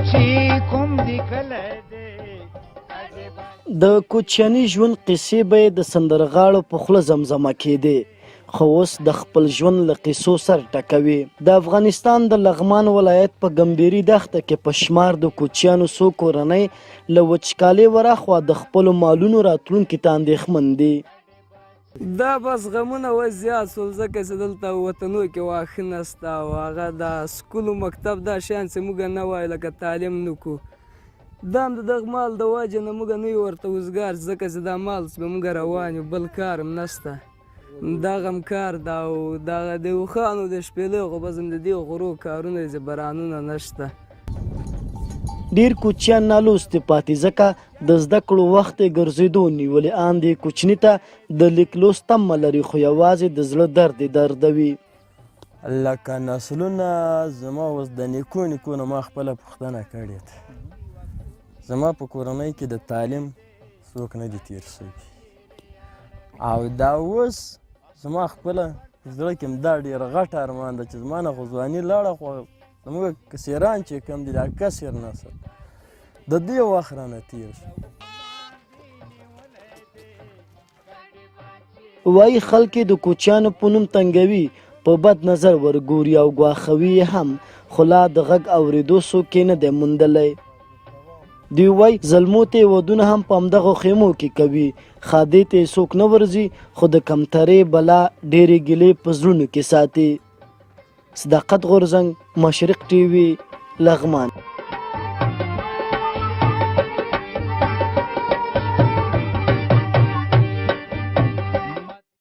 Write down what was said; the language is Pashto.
د کوچیاني ژوند قصې به یې د سندرغاړو په خوله زمزمه کېدې، خو اوس د خپل ژوند له قصو سر ټکوي. د افغانستان د لغمان ولایت په ګمبيري دښته کې په شمار د کوچیانو څو کورنۍ له وچکالۍ ورهاخوا د خپلو مالونو راتلونکي ته اندېښمن دي. دا بس غمونه و زیات شول ځکه چې دلته وطنو کې واښه نشته او هغه د سکول و مکتب دا شیان چې موږ نه وایو لکه تعلیم نه کوو. دا هم د دغه مال د وجې نه موږ نه یو ورته وزګار ځکه چې دا مال چې به موږ روان یو بل کار هم نشته. دغه هم کار ده او دغه د اوښانو د شپېلۍ خو بس هم د دې غرو کارونه دي چې بارانونه نشته. ډیر کوچیان نالوستي پاتې ځکه د زده کړو وخت یې ګرځېدو نیولې ان دې کوچني ته د لیک لوست تمه لري خو یوازې د زړه درد یې دردوي. لکه نسلونه زما اوس د نیکو نیکو نه ما خپله پوښتنه کړې ده. زما په کورنۍ کې د تعلیم څوک نه دي تیر شوي او دا اوس زما خپله زړه کې هم دا ډېر غټ ارمان ده چې زما نه خو ځواني لاړه خو زموږ کسیران چې کوم دي دا کسر نسل د دې وخت رانه تیر شو. وایي خلک د کوچیانو په نوم تنګوي، په بد نظر ورګوري او ګواښوي یې هم، خو لا د غږ اورېدو څوک یې نه دی موندلی. دوی وایي زلمو ته یې ودونه هم په همدغو خیمو کې کوي، خادې ته یې څوک نه ورځي خو د کمترۍ بلا ډېرې ګیلې په زړونو کې ساتي. صداقت غورځنګ، مشرق ټي وي، لغمان.